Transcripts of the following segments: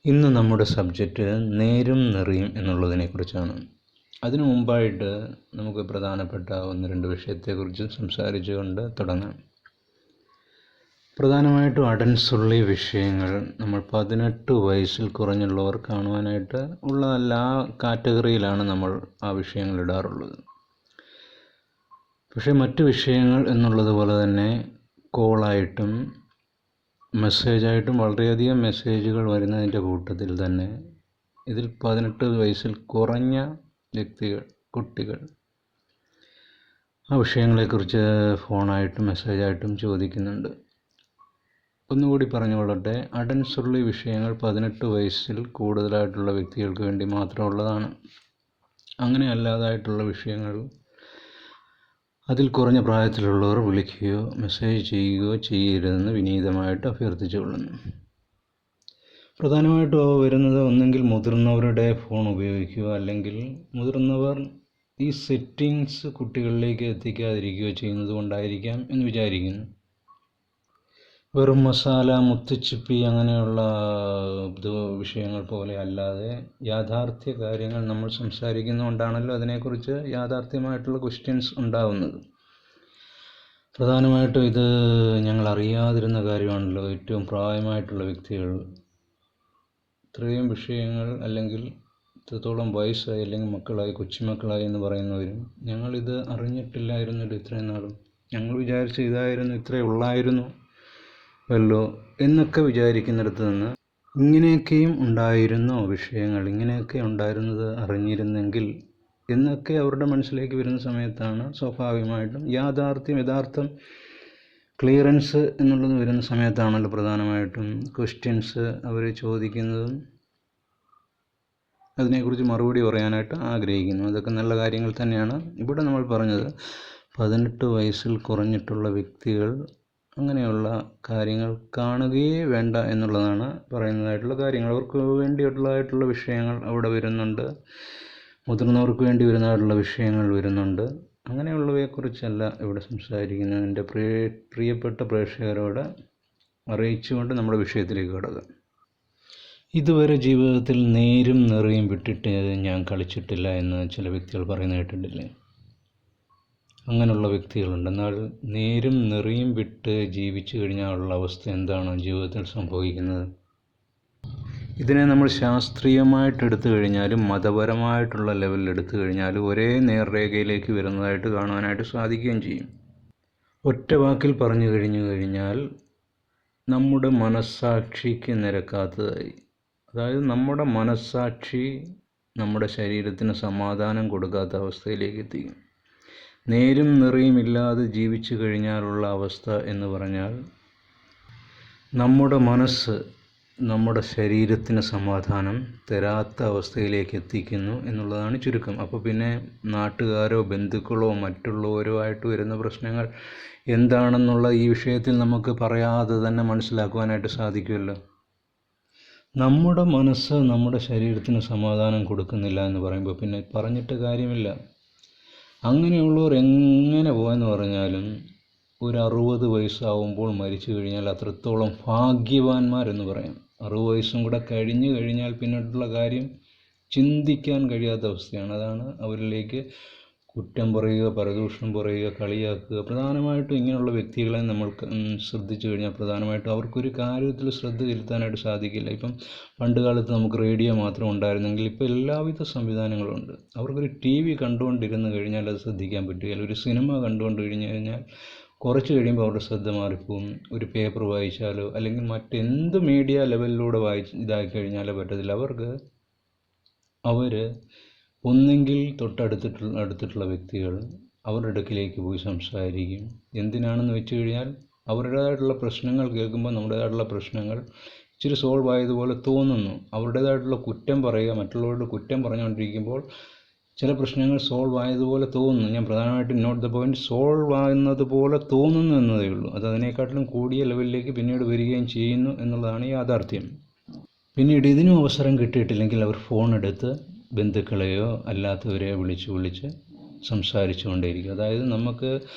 ഇന്ന് നമ്മുടെ സബ്ജക്റ്റ് നേരും നെറിയും എന്നുള്ളതിനെക്കുറിച്ചാണ്. അതിനു മുമ്പായിട്ട് നമുക്ക് പ്രധാനപ്പെട്ട ഒന്ന് രണ്ട് വിഷയത്തെക്കുറിച്ച് സംസാരിച്ചുകൊണ്ട് തുടങ്ങാം. പ്രധാനമായിട്ടും അടൻസുള്ള വിഷയങ്ങൾ നമ്മൾ 18 വയസ്സിൽ കുറഞ്ഞുള്ളവർ കാണുവാനായിട്ട് ഉള്ള എല്ലാ കാറ്റഗറിയിലാണ് നമ്മൾ ആ വിഷയങ്ങൾ ഇടാറുള്ളത്. പക്ഷേ മറ്റ് വിഷയങ്ങൾ എന്നുള്ളതുപോലെ തന്നെ കോളായിട്ടും മെസ്സേജായിട്ടും വളരെയധികം മെസ്സേജുകൾ വരുന്നതിൻ്റെ കൂട്ടത്തിൽ തന്നെ ഇതിൽ 18 വയസ്സിൽ കുറഞ്ഞ വ്യക്തികൾ, കുട്ടികൾ ആ വിഷയങ്ങളെക്കുറിച്ച് ഫോണായിട്ടും മെസ്സേജായിട്ടും ചോദിക്കുന്നുണ്ട്. ഒന്നുകൂടി പറഞ്ഞുകൊള്ളട്ടെ, അഡൻസുള്ള വിഷയങ്ങൾ 18 വയസ്സിൽ കൂടുതലായിട്ടുള്ള വ്യക്തികൾക്ക് വേണ്ടി മാത്രമുള്ളതാണ്. അങ്ങനെ അല്ലാതായിട്ടുള്ള വിഷയങ്ങൾ അതിൽ കുറഞ്ഞ പ്രായത്തിലുള്ളവർ വിളിക്കുകയോ മെസ്സേജ് ചെയ്യുകയോ ചെയ്യരുതെന്ന് വിനീതമായിട്ട് അഭ്യർത്ഥിച്ചുകൊള്ളുന്നു. പ്രധാനമായിട്ടും അവ വരുന്നത് ഒന്നെങ്കിൽ മുതിർന്നവരുടെ ഫോൺ ഉപയോഗിക്കുക, അല്ലെങ്കിൽ മുതിർന്നവർ ഈ സെറ്റിങ്സ് കുട്ടികളിലേക്ക് എത്തിക്കാതിരിക്കുകയോ ചെയ്യുന്നത് കൊണ്ടായിരിക്കാം എന്ന് വിചാരിക്കുന്നു. വെറും മസാല, മുത്തുച്ചിപ്പി അങ്ങനെയുള്ള വിഷയങ്ങൾ പോലെ അല്ലാതെ യാഥാർത്ഥ്യ കാര്യങ്ങൾ നമ്മൾ സംസാരിക്കുന്നതുകൊണ്ടാണല്ലോ അതിനെക്കുറിച്ച് യാഥാർത്ഥ്യമായിട്ടുള്ള ക്വസ്റ്റ്യൻസ് ഉണ്ടാവുന്നത്. പ്രധാനമായിട്ടും ഇത് ഞങ്ങൾ അറിയാതിരുന്ന കാര്യമാണല്ലോ. ഏറ്റവും പ്രായമായിട്ടുള്ള വ്യക്തികൾ ഇത്രയും വിഷയങ്ങൾ, അല്ലെങ്കിൽ ഇത്രത്തോളം വയസ്സായി, അല്ലെങ്കിൽ മക്കളായി, കൊച്ചുമക്കളായി എന്ന് പറയുന്നവരും ഞങ്ങളിത് അറിഞ്ഞിട്ടില്ലായിരുന്നല്ലോ ഇത്രയും നാളും, ഞങ്ങൾ വിചാരിച്ച ഇതായിരുന്നു, ഇത്രയേ ഉള്ളായിരുന്നു വല്ലോ എന്നൊക്കെ വിചാരിക്കുന്നിടത്ത് നിന്ന് ഇങ്ങനെയൊക്കെയും ഉണ്ടായിരുന്നോ വിഷയങ്ങൾ, ഇങ്ങനെയൊക്കെ ഉണ്ടായിരുന്നത് അറിഞ്ഞിരുന്നെങ്കിൽ എന്നൊക്കെ അവരുടെ മനസ്സിലേക്ക് വരുന്ന സമയത്താണ് സ്വാഭാവികമായിട്ടും യഥാർത്ഥം ക്ലിയറൻസ് എന്നുള്ളത് വരുന്ന സമയത്താണല്ലോ പ്രധാനമായിട്ടും ക്വസ്റ്റ്യൻസ് അവർ ചോദിക്കുന്നതും അതിനെക്കുറിച്ച് മറുപടി പറയാനായിട്ട് ആഗ്രഹിക്കുന്നു. അതൊക്കെ നല്ല കാര്യങ്ങൾ തന്നെയാണ്. ഇവിടെ നമ്മൾ പറഞ്ഞത് 18 വയസ്സിൽ കുറഞ്ഞിട്ടുള്ള വ്യക്തികൾ അങ്ങനെയുള്ള കാര്യങ്ങൾ കാണുകയേ വേണ്ട എന്നുള്ളതാണ് പറയുന്നതായിട്ടുള്ള കാര്യങ്ങൾ. അവർക്ക് വേണ്ടിയിട്ടുള്ളതായിട്ടുള്ള വിഷയങ്ങൾ അവിടെ വരുന്നുണ്ട്, മുതിർന്നവർക്ക് വേണ്ടി വരുന്നതായിട്ടുള്ള വിഷയങ്ങൾ വരുന്നുണ്ട്. അങ്ങനെയുള്ളവയെക്കുറിച്ചല്ല ഇവിടെ സംസാരിക്കുന്നത്. എൻ്റെ പ്രിയപ്പെട്ട പ്രേക്ഷകരോട് അറിയിച്ചുകൊണ്ട് നമ്മുടെ വിഷയത്തിലേക്ക് കടക്കാം. ഇതുവരെ ജീവിതത്തിൽ നേരും നെറിയും വിട്ടിട്ട് ഞാൻ കളിച്ചിട്ടില്ല എന്ന് ചില വ്യക്തികൾ പറയുന്നത് കേട്ടിട്ടില്ലേ? അങ്ങനെയുള്ള വ്യക്തികളുണ്ട്. എന്നാൽ നേരും നെറിയും വിട്ട് ജീവിച്ചു കഴിഞ്ഞാലുള്ള അവസ്ഥ എന്താണ് ജീവിതത്തിൽ സംഭവിക്കുന്നത്? ഇതിനെ നമ്മൾ ശാസ്ത്രീയമായിട്ട് എടുത്തു കഴിഞ്ഞാലും മതപരമായിട്ടുള്ള ലെവലിൽ എടുത്തു കഴിഞ്ഞാലും ഒരേ നേർരേഖയിലേക്ക് വരുന്നതായിട്ട് കാണുവാനായിട്ട് സാധിക്കുകയും ചെയ്യും. ഒറ്റ വാക്കിൽ പറഞ്ഞു കഴിഞ്ഞാൽ നമ്മുടെ മനസ്സാക്ഷിക്ക് നിരക്കാത്തതായി, അതായത് നമ്മുടെ മനസ്സാക്ഷി നമ്മുടെ ശരീരത്തിന് സമാധാനം കൊടുക്കാത്ത അവസ്ഥയിലേക്ക് എത്തിക്കും. നേരും നെറിയും ഇല്ലാതെ ജീവിച്ചു കഴിഞ്ഞാലുള്ള അവസ്ഥ എന്ന് പറഞ്ഞാൽ നമ്മുടെ മനസ്സ് നമ്മുടെ ശരീരത്തിന് സമാധാനം തരാത്ത അവസ്ഥയിലേക്ക് എത്തിക്കുന്നു എന്നുള്ളതാണ് ചുരുക്കം. അപ്പോൾ പിന്നെ നാട്ടുകാരോ ബന്ധുക്കളോ മറ്റുള്ളവരോ ആയിട്ട് വരുന്ന പ്രശ്നങ്ങൾ എന്താണെന്നുള്ള ഈ വിഷയത്തിൽ നമുക്ക് പറയാതെ തന്നെ മനസ്സിലാക്കുവാനായിട്ട് സാധിക്കുമല്ലോ. നമ്മുടെ മനസ്സ് നമ്മുടെ ശരീരത്തിന് സമാധാനം കൊടുക്കുന്നില്ല എന്ന് പറയുമ്പോൾ പിന്നെ പറഞ്ഞിട്ട് കാര്യമില്ല. അങ്ങനെയുള്ളവർ എങ്ങനെ പോയെന്ന് പറഞ്ഞാലും ഒരു 60 വയസ്സാവുമ്പോൾ മരിച്ചു കഴിഞ്ഞാൽ അത്രത്തോളം ഭാഗ്യവാന്മാരെന്ന് പറയാം. 60 വയസ്സും കൂടെ കഴിഞ്ഞു കഴിഞ്ഞാൽ പിന്നീടുള്ള കാര്യം ചിന്തിക്കാൻ കഴിയാത്ത അവസ്ഥയാണ്. അതാണ് അവരിലേക്ക് കുറ്റം പറയുക, പരദൂഷണം പറയുക, കളിയാക്കുക. പ്രധാനമായിട്ടും ഇങ്ങനെയുള്ള വ്യക്തികളെ നമ്മൾ ശ്രദ്ധിച്ചു കഴിഞ്ഞാൽ പ്രധാനമായിട്ടും അവർക്കൊരു കാര്യത്തിൽ ശ്രദ്ധ ചെലുത്താനായിട്ട് സാധിക്കില്ല. ഇപ്പം പണ്ട് കാലത്ത് നമുക്ക് റേഡിയോ മാത്രം ഉണ്ടായിരുന്നെങ്കിൽ ഇപ്പോൾ എല്ലാവിധ സംവിധാനങ്ങളും ഉണ്ട്. അവർക്കൊരു TV കണ്ടുകൊണ്ടിരുന്ന് കഴിഞ്ഞാൽ അത് ശ്രദ്ധിക്കാൻ പറ്റുകയില്ല. ഒരു സിനിമ കണ്ടുകൊണ്ട് കഴിഞ്ഞാൽ കുറച്ച് കഴിയുമ്പോൾ അവരുടെ ശ്രദ്ധ മാറിപ്പോവും. ഒരു പേപ്പർ വായിച്ചാലോ അല്ലെങ്കിൽ മറ്റെന്ത് മീഡിയ ലെവലിലൂടെ ഇതാക്കി കഴിഞ്ഞാലോ പറ്റത്തില്ല. അവർ ഒന്നെങ്കിൽ അടുത്തിട്ടുള്ള വ്യക്തികൾ അവരുടെ അടുക്കിലേക്ക് പോയി സംസാരിക്കും. എന്തിനാണെന്ന് വെച്ച് കഴിഞ്ഞാൽ അവരുടേതായിട്ടുള്ള പ്രശ്നങ്ങൾ കേൾക്കുമ്പോൾ നമ്മുടേതായിട്ടുള്ള പ്രശ്നങ്ങൾ ഇച്ചിരി സോൾവ് ആയതുപോലെ തോന്നുന്നു. അവരുടേതായിട്ടുള്ള കുറ്റം പറയുക, മറ്റുള്ളവരുടെ കുറ്റം പറഞ്ഞുകൊണ്ടിരിക്കുമ്പോൾ ചില പ്രശ്നങ്ങൾ സോൾവ് ആയതുപോലെ തോന്നുന്നു. ഞാൻ പ്രധാനമായിട്ടും നോട്ട് ദ പോയിന്റ്, സോൾവ് ആകുന്നത് പോലെ തോന്നുന്നു എന്നതേ ഉള്ളൂ. അത് അതിനേക്കാട്ടിലും കൂടിയ ലെവലിലേക്ക് പിന്നീട് വരികയും ചെയ്യുന്നു എന്നുള്ളതാണ് യാഥാർത്ഥ്യം. പിന്നീട് ഇതിനും അവസരം കിട്ടിയിട്ടില്ലെങ്കിൽ അവർ ഫോൺ എടുത്ത് ബന്ധുക്കളെയോ അല്ലാത്തവരെയോ വിളിച്ച് സംസാരിച്ചുകൊണ്ടേയിരിക്കും. അതായത് നമുക്ക്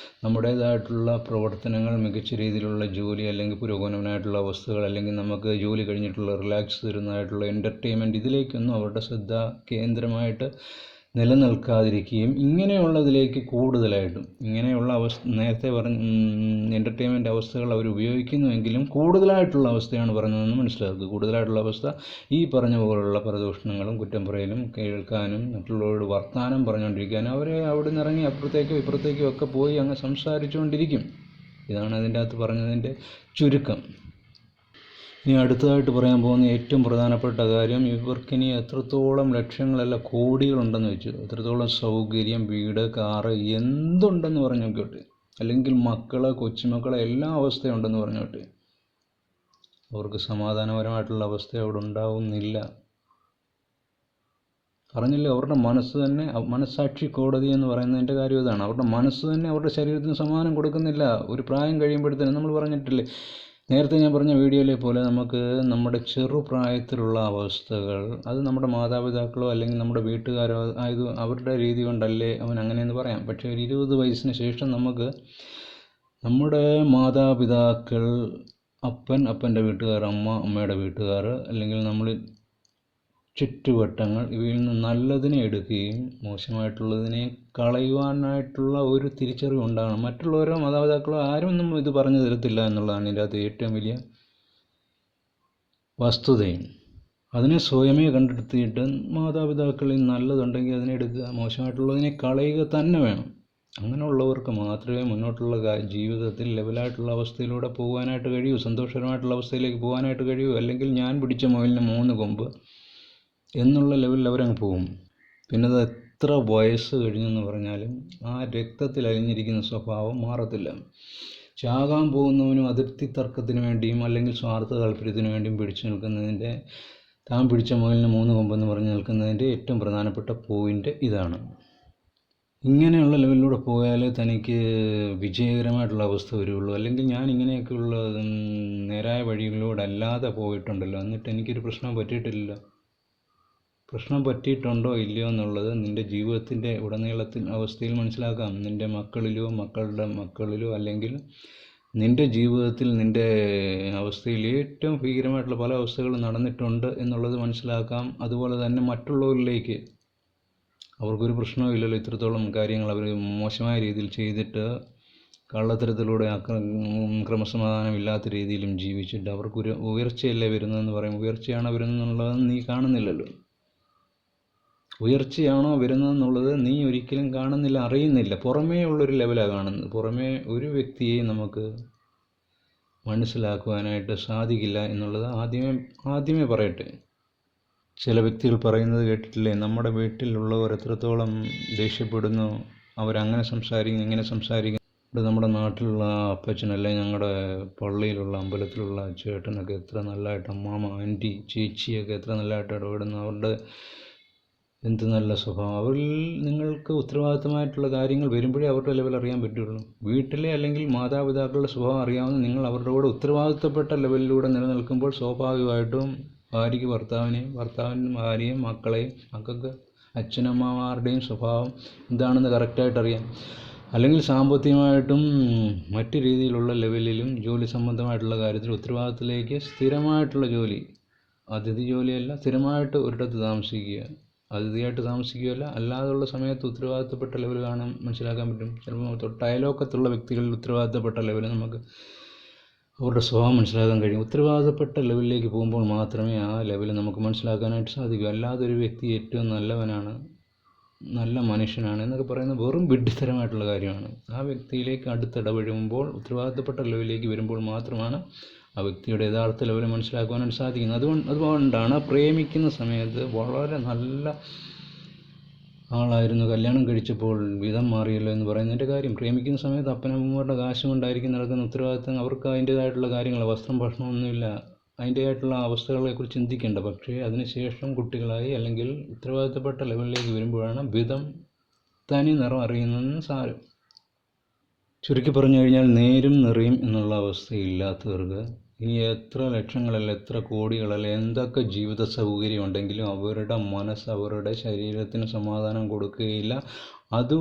നമ്മുടേതായിട്ടുള്ള പ്രവർത്തനങ്ങൾ, മികച്ച രീതിയിലുള്ള ജോലി, അല്ലെങ്കിൽ പുരോഗമനമായിട്ടുള്ള അവസ്ഥകൾ, അല്ലെങ്കിൽ നമുക്ക് ജോലി കഴിഞ്ഞിട്ടുള്ള റിലാക്സ് തരുന്നതായിട്ടുള്ള എൻ്റർടൈൻമെൻറ്റ്, ഇതിലേക്കൊന്നും അവരുടെ ശ്രദ്ധ കേന്ദ്രമായിട്ട് നിലനിൽക്കാതിരിക്കുകയും ഇങ്ങനെയുള്ളതിലേക്ക് കൂടുതലായിട്ടും ഇങ്ങനെയുള്ള നേരത്തെ പറഞ്ഞ എൻ്റർടൈൻമെൻറ്റ് അവസ്ഥകൾ അവർ ഉപയോഗിക്കുന്നുവെങ്കിലും കൂടുതലായിട്ടുള്ള അവസ്ഥയാണ് പറഞ്ഞതെന്ന് മനസ്സിലാക്കുക. കൂടുതലായിട്ടുള്ള അവസ്ഥ ഈ പറഞ്ഞ പോലുള്ള പരദൂഷണങ്ങളും കുറ്റം പറയലും കേൾക്കാനും മറ്റുള്ളവരോട് വർത്തമാനം പറഞ്ഞുകൊണ്ടിരിക്കാനും അവരെ അവിടെ നിന്ന് ഇറങ്ങി അപ്പുറത്തേക്കും ഇപ്പുറത്തേക്കും ഒക്കെ പോയി അങ്ങ് സംസാരിച്ചുകൊണ്ടിരിക്കും. ഇതാണ് അതിൻ്റെ അകത്ത് പറഞ്ഞതിൻ്റെ ചുരുക്കം. ഇനി അടുത്തതായിട്ട് പറയാൻ പോകുന്ന ഏറ്റവും പ്രധാനപ്പെട്ട കാര്യം, ഇവർക്കിനി എത്രത്തോളം ലക്ഷങ്ങളല്ല കോടികളുണ്ടെന്ന് വെച്ചു, എത്രത്തോളം സൗകര്യം, വീട്, കാറ്, എന്തുണ്ടെന്ന് പറഞ്ഞു നോക്കട്ടെ, അല്ലെങ്കിൽ മക്കള്, കൊച്ചുമക്കളെ, എല്ലാ അവസ്ഥയുണ്ടെന്ന് പറഞ്ഞോട്ടെ, അവർക്ക് സമാധാനപരമായിട്ടുള്ള അവസ്ഥ അവിടെ ഉണ്ടാവുന്നില്ല. പറഞ്ഞില്ല, അവരുടെ മനസ്സ് തന്നെ, മനസ്സാക്ഷി കോടതി എന്ന് പറയുന്നതിൻ്റെ കാര്യം ഇതാണ്. അവരുടെ മനസ്സ് തന്നെ അവരുടെ ശരീരത്തിന് സമാധാനം കൊടുക്കുന്നില്ല. ഒരു പ്രായം കഴിയുമ്പോഴത്തേനും നമ്മൾ പറഞ്ഞിട്ടില്ലേ, നേരത്തെ ഞാൻ പറഞ്ഞ വീഡിയോയിലെ പോലെ നമുക്ക് നമ്മുടെ ചെറുപ്രായത്തിലുള്ള അവസ്ഥകൾ, അത് നമ്മുടെ മാതാപിതാക്കളോ അല്ലെങ്കിൽ നമ്മുടെ വീട്ടുകാരോ ആയത് അവരുടെ രീതി കൊണ്ടല്ലേ അവൻ അങ്ങനെയെന്ന് പറയാം. പക്ഷേ ഒരു 20 വയസ്സിന് ശേഷം നമുക്ക് നമ്മുടെ മാതാപിതാക്കൾ, അപ്പൻ്റെ വീട്ടുകാർ, അമ്മയുടെ വീട്ടുകാർ, അല്ലെങ്കിൽ നമ്മൾ ചുറ്റുവട്ടങ്ങൾ, ഇവയിൽ നിന്ന് നല്ലതിനെ എടുക്കുകയും മോശമായിട്ടുള്ളതിനെ കളയുവാനായിട്ടുള്ള ഒരു തിരിച്ചറിവ് ഉണ്ടാകണം. മറ്റുള്ളവരോ മാതാപിതാക്കളോ ആരൊന്നും ഇത് പറഞ്ഞു തരത്തില്ല എന്നുള്ളതാണ് ഇതിൻ്റെ അകത്ത് ഏറ്റവും വലിയ വസ്തുതയും. അതിനെ സ്വയമേ കണ്ടെത്തിയിട്ട് മാതാപിതാക്കളിൽ നല്ലതുണ്ടെങ്കിൽ അതിനെ എടുക്കുക, മോശമായിട്ടുള്ളതിനെ കളയുക തന്നെ വേണം. അങ്ങനെയുള്ളവർക്ക് മാത്രമേ മുന്നോട്ടുള്ള ജീവിതത്തിൽ ലെവലായിട്ടുള്ള അവസ്ഥയിലൂടെ പോകാനായിട്ട് കഴിയൂ, സന്തോഷകരമായിട്ടുള്ള അവസ്ഥയിലേക്ക് പോകാനായിട്ട് കഴിയൂ. അല്ലെങ്കിൽ ഞാൻ പിടിച്ച മുയലിന് 3 കൊമ്പ് എന്നുള്ള ലെവലിൽ അവരങ്ങ് പോകും. പിന്നെ അത് എത്ര വയസ്സ് കഴിഞ്ഞെന്ന് പറഞ്ഞാലും ആ രക്തത്തിൽ അലിഞ്ഞിരിക്കുന്ന സ്വഭാവം മാറത്തില്ല. ചാകാൻ പോകുന്നവനും അതിർത്തി തർക്കത്തിന് വേണ്ടിയും അല്ലെങ്കിൽ സ്വാർത്ഥ താല്പര്യത്തിന് വേണ്ടിയും പിടിച്ചു നിൽക്കുന്നതിൻ്റെ, താൻ പിടിച്ച മുയലിന് 3 കൊമ്പെന്ന് പറഞ്ഞു നിൽക്കുന്നതിൻ്റെ ഏറ്റവും പ്രധാനപ്പെട്ട പോയിൻ്റ് ഇതാണ്. ഇങ്ങനെയുള്ള ലെവലിലൂടെ പോയാലേ തനിക്ക് വിജയകരമായിട്ടുള്ള അവസ്ഥ വരുള്ളൂ. അല്ലെങ്കിൽ ഞാൻ ഇങ്ങനെയൊക്കെയുള്ള നേരായ വഴികളിലൂടെ അല്ലാതെ പോയിട്ടുണ്ടല്ലോ, എന്നിട്ട് എനിക്കൊരു പ്രശ്നം പറ്റിയിട്ടില്ല. പ്രശ്നം പറ്റിയിട്ടുണ്ടോ ഇല്ലയോ എന്നുള്ളത് നിൻ്റെ ജീവിതത്തിൻ്റെ ഉടനീളത്തിൽ അവസ്ഥയിൽ മനസ്സിലാക്കാം. നിൻ്റെ മക്കളിലോ മക്കളുടെ മക്കളിലോ അല്ലെങ്കിൽ നിൻ്റെ ജീവിതത്തിൽ നിൻ്റെ അവസ്ഥയിൽ ഏറ്റവും ഭീകരമായിട്ടുള്ള പല അവസ്ഥകളും നടന്നിട്ടുണ്ട് എന്നുള്ളത് മനസ്സിലാക്കാം. അതുപോലെ തന്നെ മറ്റുള്ളവരിലേക്ക് അവർക്കൊരു പ്രശ്നവുമില്ലല്ലോ, ഇത്രത്തോളം കാര്യങ്ങൾ അവർ മോശമായ രീതിയിൽ ചെയ്തിട്ട് കള്ളത്തരത്തിലൂടെ ക്രമസമാധാനം ഇല്ലാത്ത രീതിയിലും ജീവിച്ചിട്ട് അവർക്കൊരു ഉയർച്ചയല്ലേ വരുന്നതെന്ന് പറയും. ഉയർച്ചയാണോ വരുന്നതെന്നുള്ളത് നീ കാണുന്നില്ലല്ലോ. ഉയർച്ചയാണോ വരുന്നതെന്നുള്ളത് നീ ഒരിക്കലും കാണുന്നില്ല, അറിയുന്നില്ല. പുറമേ ഉള്ളൊരു ലെവലാണ് കാണുന്നത്. പുറമേ ഒരു വ്യക്തിയെ നമുക്ക് മനസ്സിലാക്കുവാനായിട്ട് സാധിക്കില്ല എന്നുള്ളത് ആദ്യമേ പറയട്ടെ. ചില വ്യക്തികൾ പറയുന്നത് കേട്ടിട്ടില്ലേ, നമ്മുടെ വീട്ടിലുള്ളവർ എത്രത്തോളം ദേഷ്യപ്പെടുന്നു, അവരങ്ങനെ സംസാരിക്കും ഇങ്ങനെ സംസാരിക്കും. നമ്മുടെ നാട്ടിലുള്ള അപ്പച്ചനല്ലേ, ഞങ്ങളുടെ പള്ളിയിലുള്ള അമ്പലത്തിലുള്ള ചേട്ടനൊക്കെ എത്ര നല്ലതായിട്ട്, അമ്മാമ, ആൻറ്റി, ചേച്ചിയൊക്കെ എത്ര നല്ലതായിട്ട് ഇടപെടുന്നു, അവരുടെ എന്ത് നല്ല സ്വഭാവം. അവരിൽ നിങ്ങൾക്ക് ഉത്തരവാദിത്തമായിട്ടുള്ള കാര്യങ്ങൾ വരുമ്പോഴേ അവരുടെ ലെവൽ അറിയാൻ പറ്റുള്ളൂ. വീട്ടിലെ അല്ലെങ്കിൽ മാതാപിതാക്കളുടെ സ്വഭാവം അറിയാവുന്ന നിങ്ങൾ അവരുടെ കൂടെ ഉത്തരവാദിത്തപ്പെട്ട ലെവലിലൂടെ നിലനിൽക്കുമ്പോൾ സ്വാഭാവികമായിട്ടും ഭാര്യയ്ക്ക് ഭർത്താവിനെയും, ഭർത്താവിന് ഭാര്യയും, മക്കളെയും, മക്കൾക്ക് അച്ഛനമ്മമാരുടെയും സ്വഭാവം എന്താണെന്ന് കറക്റ്റായിട്ട് അറിയാം. അല്ലെങ്കിൽ സാമ്പത്തികമായിട്ടും മറ്റു രീതിയിലുള്ള ലെവലിലും ജോലി സംബന്ധമായിട്ടുള്ള കാര്യത്തിൽ ഉത്തരവാദിത്തത്തിലേക്ക് സ്ഥിരമായിട്ടുള്ള ജോലി, അതിഥി ജോലിയല്ല, സ്ഥിരമായിട്ട് ഒരിടത്ത് താമസിക്കുക, അതിഥിയായിട്ട് താമസിക്കുകയല്ല, അല്ലാതെയുള്ള സമയത്ത് ഉത്തരവാദിത്തപ്പെട്ട ലെവൽ കാണാൻ മനസ്സിലാക്കാൻ പറ്റും. ചിലപ്പോൾ തൊട്ടയലോക്കത്തുള്ള വ്യക്തികളിൽ ഉത്തരവാദിത്തപ്പെട്ട ലെവൽ നമുക്ക് അവരുടെ സ്വഭാവം മനസ്സിലാക്കാൻ കഴിയും. ഉത്തരവാദിത്തപ്പെട്ട ലെവലിലേക്ക് പോകുമ്പോൾ മാത്രമേ ആ ലെവൽ നമുക്ക് മനസ്സിലാക്കാനായിട്ട് സാധിക്കൂ. അല്ലാതെ ഒരു വ്യക്തി ഏറ്റവും നല്ലവനാണ്, നല്ല മനുഷ്യനാണ് എന്നൊക്കെ പറയുന്നത് വെറും വിഡ്ഢിത്തരമായിട്ടുള്ള കാര്യമാണ്. ആ വ്യക്തിയിലേക്ക് അടുത്തിടപഴകുമ്പോൾ, ഉത്തരവാദിത്തപ്പെട്ട ലെവലിലേക്ക് വരുമ്പോൾ മാത്രമാണ് ആ വ്യക്തിയുടെ യഥാർത്ഥ ലെവൽ മനസ്സിലാക്കുവാനായിട്ട് സാധിക്കുന്നത്. അതുകൊണ്ടാണ് പ്രേമിക്കുന്ന സമയത്ത് വളരെ നല്ല ആളായിരുന്നു, കല്യാണം കഴിച്ചപ്പോൾ വിധം മാറിയല്ലോ എന്ന് പറയുന്നതിൻ്റെ കാര്യം. പ്രേമിക്കുന്ന സമയത്ത് അപ്പനമ്മമാരുടെ കാശ് കൊണ്ടായിരിക്കും നടക്കുന്ന ഉത്തരവാദിത്തം. അവർക്ക് അതിൻ്റേതായിട്ടുള്ള കാര്യങ്ങൾ, വസ്ത്രം ഭക്ഷണമൊന്നുമില്ല, അതിൻ്റേതായിട്ടുള്ള അവസ്ഥകളെക്കുറിച്ച് ചിന്തിക്കേണ്ട. പക്ഷേ അതിനുശേഷം കുട്ടികളായി അല്ലെങ്കിൽ ഉത്തരവാദിത്തപ്പെട്ട ലെവലിലേക്ക് വരുമ്പോഴാണ് വിധം തനി നിറം അറിയുന്നതെന്ന് സാരം. ചുരുക്കി പറഞ്ഞു കഴിഞ്ഞാൽ നേരും നിറയും എന്നുള്ള അവസ്ഥയില്ലാത്തവർക്ക് ഇനി എത്ര ലക്ഷങ്ങളല്ല, എത്ര കോടികളല്ല, എന്തൊക്കെ ജീവിത സൗകര്യം ഉണ്ടെങ്കിലും അവരുടെ മനസ്സ്, അവരുടെ ശരീരത്തിന് സമാധാനം കൊടുക്കുകയില്ല. അത്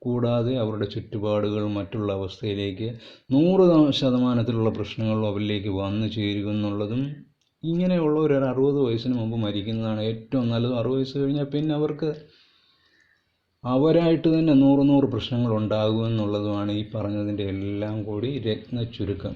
കൂടാതെ അവരുടെ ചുറ്റുപാടുകൾ മറ്റുള്ള അവസ്ഥയിലേക്ക് 100% പ്രശ്നങ്ങളും അവരിലേക്ക് വന്നു ചേരുമെന്നുള്ളതും, ഇങ്ങനെയുള്ളവർ ഒരു 60 വയസ്സിന് മുമ്പ് മരിക്കുന്നതാണ് ഏറ്റവും നല്ലത്. 60 വയസ്സ് കഴിഞ്ഞാൽ പിന്നെ അവർക്ക് അവരായിട്ട് തന്നെ 100 പ്രശ്നങ്ങൾ ഉണ്ടാകുമെന്നുള്ളതുമാണ് ഈ പറഞ്ഞതിൻ്റെ എല്ലാം കൂടി രത്ന ചുരുക്കം.